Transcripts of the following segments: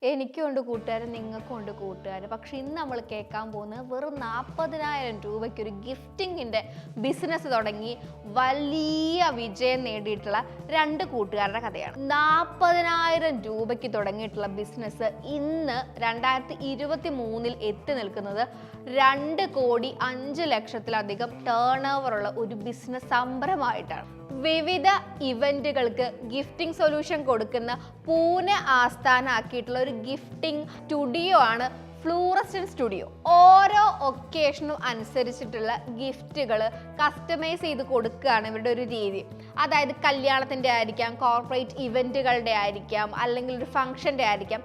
എനിക്കുണ്ട് കൂട്ടുകാരും നിങ്ങൾക്കും ഉണ്ട് കൂട്ടുകാരും. പക്ഷെ ഇന്ന് നമ്മൾ കേൾക്കാൻ പോകുന്നത് വെറും 40,000 രൂപയ്ക്ക് ഒരു ഗിഫ്റ്റിങ്ങിൻ്റെ ബിസിനസ് തുടങ്ങി വലിയ വിജയം നേടിയിട്ടുള്ള രണ്ട് കൂട്ടുകാരുടെ കഥയാണ്. 40,000 രൂപയ്ക്ക് തുടങ്ങിയിട്ടുള്ള ബിസിനസ് ഇന്ന് 2023 എത്തി നിൽക്കുന്നത് 2,05,00,000-ലധികം ടേൺ ഓവറുള്ള ഒരു ബിസിനസ് സംരംഭമായിട്ടാണ്. വിവിധ ഇവന്റുകൾക്ക് ഗിഫ്റ്റിംഗ് സൊല്യൂഷൻ കൊടുക്കുന്ന പൂനെ ആസ്ഥാനമാക്കിയിട്ടുള്ള ഒരു ഗിഫ്റ്റിംഗ് സ്റ്റുഡിയോ ആണ് ഫ്ലൂറസെന്റ് സ്റ്റുഡിയോ. ഓരോ ഒക്കേഷനും അനുസരിച്ചിട്ടുള്ള ഗിഫ്റ്റുകൾ കസ്റ്റമൈസ് ചെയ്ത് കൊടുക്കുകയാണ് ഇവരുടെ ഒരു രീതി. അതായത് കല്യാണത്തിൻ്റെ ആയിരിക്കാം, കോർപ്പറേറ്റ് ഇവന്റുകളുടെ ആയിരിക്കാം, അല്ലെങ്കിൽ ഒരു ഫംഗ്ഷൻ്റെ ആയിരിക്കാം.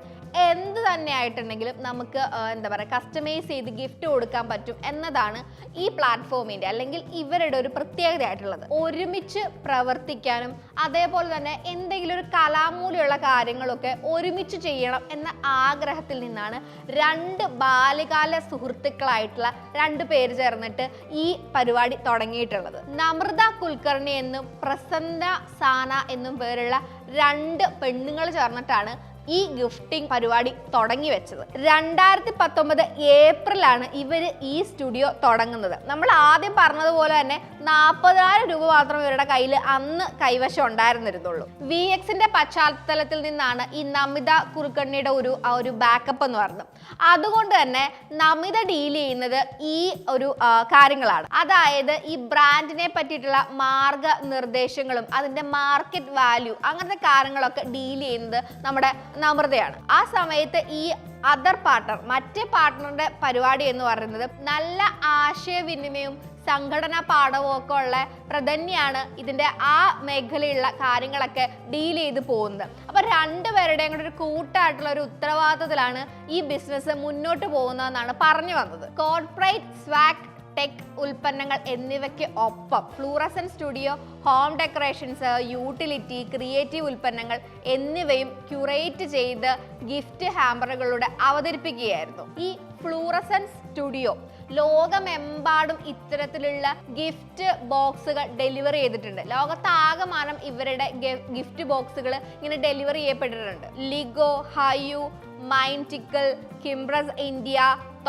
എന്ത് തന്നെ ആയിട്ടുണ്ടെങ്കിലും നമുക്ക് എന്താ പറയുക, കസ്റ്റമൈസ് ചെയ്ത് ഗിഫ്റ്റ് കൊടുക്കാൻ പറ്റും എന്നതാണ് ഈ പ്ലാറ്റ്ഫോമിൻ്റെ അല്ലെങ്കിൽ ഇവരുടെ ഒരു പ്രത്യേകതയായിട്ടുള്ളത്. ഒരുമിച്ച് പ്രവർത്തിക്കാനും അതേപോലെ തന്നെ എന്തെങ്കിലും ഒരു കലാമൂല്യമുള്ള കാര്യങ്ങളൊക്കെ ഒരുമിച്ച് ചെയ്യണം എന്ന ആഗ്രഹത്തിൽ നിന്നാണ് രണ്ട് ബാല്യകാല സുഹൃത്തുക്കളായിട്ടുള്ള രണ്ട് പേര് ചേർന്നിട്ട് ഈ പരിപാടി തുടങ്ങിയിട്ടുള്ളത്. നമ്രത കുൽക്കർണി എന്നും പ്രസന്ന സാന എന്നും പേരുള്ള രണ്ട് പെണ്ണുങ്ങൾ ചേർന്നിട്ടാണ് ഈ ഗിഫ്റ്റിംഗ് പരിപാടി തുടങ്ങി വെച്ചത്. 2019 ഏപ്രിലാണ് ഇവർ ഈ സ്റ്റുഡിയോ തുടങ്ങുന്നത്. നമ്മൾ ആദ്യം പറഞ്ഞതുപോലെ തന്നെ 40,000 രൂപ മാത്രം ഇവരുടെ കയ്യിൽ അന്ന് കൈവശം ഉണ്ടായിരുന്നിരുന്നുള്ളൂ. VXന്റെ പശ്ചാത്തലത്തിൽ നിന്നാണ് ഈ നമിത കുൽക്കർണിയുടെ ഒരു ബാക്കപ്പ് എന്ന് പറയുന്നത്. അതുകൊണ്ട് തന്നെ നമിത ഡീൽ ചെയ്യുന്നത് ഈ ഒരു കാര്യങ്ങളാണ്. അതായത് ഈ ബ്രാൻഡിനെ പറ്റിയിട്ടുള്ള മാർഗനിർദ്ദേശങ്ങളും അതിൻ്റെ മാർക്കറ്റ് വാല്യൂ അങ്ങനത്തെ കാര്യങ്ങളൊക്കെ ഡീൽ ചെയ്യുന്നത് നമ്മുടെ നമ്രതയാണ്. ആ സമയത്ത് ഈ അതർ പാർട്ണർ, മറ്റേ പാർട്ണറുടെ പരിപാടി എന്ന് പറയുന്നത് നല്ല ആശയവിനിമയവും സംഘടനാ പാഠവും ഒക്കെ ഉള്ള പ്രധന്യാണ് ഇതിൻ്റെ ആ മേഖലയിലുള്ള കാര്യങ്ങളൊക്കെ ഡീൽ ചെയ്ത് പോകുന്നത്. അപ്പോൾ രണ്ടുപേരുടെയും കൂടെ ഒരു കൂട്ടായിട്ടുള്ള ഒരു ഉത്തരവാദിത്തത്തിലാണ് ഈ ബിസിനസ് മുന്നോട്ട് പോകുന്നതെന്നാണ് പറഞ്ഞു വന്നത്. കോർപ്പറേറ്റ് സ്വാഗ് ടെക് ഉൽപ്പന്നങ്ങൾ എന്നിവയ്ക്ക് ഒപ്പം fluorescent studio home decorations, utility, creative ഉൽപ്പന്നങ്ങൾ എന്നിവയും ക്യൂറേറ്റ് ചെയ്ത് ഗിഫ്റ്റ് ഹാമ്പറുകളിലൂടെ അവതരിപ്പിക്കുകയായിരുന്നു. ഈ ഫ്ലൂറസെന്റ് സ്റ്റുഡിയോ ലോകമെമ്പാടും ഇത്തരത്തിലുള്ള ഗിഫ്റ്റ് ബോക്സുകൾ ഡെലിവറി ചെയ്തിട്ടുണ്ട്. ലോകത്താകമാനം ഇവരുടെ ഗിഫ്റ്റ് ബോക്സുകൾ ഇങ്ങനെ ഡെലിവറി ചെയ്യപ്പെട്ടിട്ടുണ്ട്. ലിഗോ, ഹയു, മൈൻറ്റിക്കൽ, കിംബ്രസ് ഇന്ത്യ,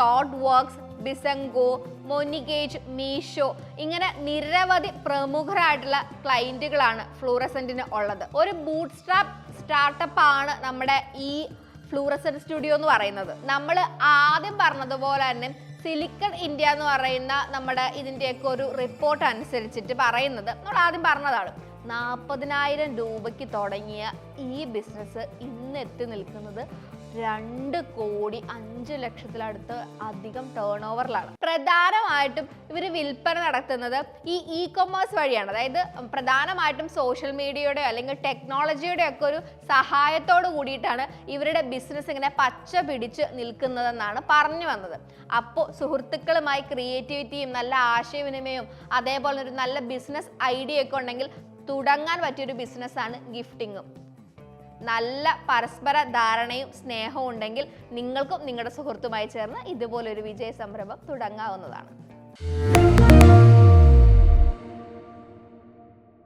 തോട്ട് വർക്സ്, ബിസംഗോ, മൊനിഗേജ്, മീഷോ ഇങ്ങനെ നിരവധി പ്രമുഖരായിട്ടുള്ള ക്ലയന്റുകളാണ് ഫ്ലൂറസെന്റിന് ഉള്ളത്. ഒരു ബൂട്ട് സ്റ്റാർട്ടപ്പ് ആണ് നമ്മുടെ ഈ ഫ്ലൂറസെന്റ് സ്റ്റുഡിയോ എന്ന് പറയുന്നത്. നമ്മൾ ആദ്യം പറഞ്ഞതുപോലെ തന്നെ സിലിക്കൺ ഇന്ത്യ എന്ന് പറയുന്ന നമ്മുടെ ഇതിൻ്റെയൊക്കെ ഒരു റിപ്പോർട്ട് അനുസരിച്ചിട്ട് പറയുന്നത് നമ്മൾ ആദ്യം പറഞ്ഞതാണ്. 40,000 രൂപയ്ക്ക് തുടങ്ങിയ ഈ ബിസിനസ് ഇന്ന് എത്തി നിൽക്കുന്നത് 2,05,00,000 അധികം ടേൺ ഓവറിലാണ്. പ്രധാനമായിട്ടും ഇവർ വിൽപ്പന നടത്തുന്നത് ഈ കൊമേഴ്സ് വഴിയാണ്. അതായത് പ്രധാനമായിട്ടും സോഷ്യൽ മീഡിയയുടെ അല്ലെങ്കിൽ ടെക്നോളജിയുടെ ഒക്കെ ഒരു സഹായത്തോട് കൂടിയിട്ടാണ് ഇവരുടെ ബിസിനസ് ഇങ്ങനെ പച്ച പിടിച്ച് നിൽക്കുന്നതെന്നാണ് പറഞ്ഞു വന്നത്. അപ്പോൾ സുഹൃത്തുക്കളുമായി ക്രിയേറ്റിവിറ്റിയും നല്ല ആശയവിനിമയവും അതേപോലെ ഒരു നല്ല ബിസിനസ് ഐഡിയ ഒക്കെ ഉണ്ടെങ്കിൽ തുടങ്ങാൻ പറ്റിയൊരു ബിസിനസ്സാണ് ഗിഫ്റ്റിങ്ങും. നല്ല പരസ്പര ധാരണയും സ്നേഹവും ഉണ്ടെങ്കിൽ നിങ്ങൾക്കും നിങ്ങളുടെ സുഹൃത്തുമായി ചേർന്ന് ഇതുപോലൊരു വിജയ സംരംഭം തുടങ്ങാവുന്നതാണ്.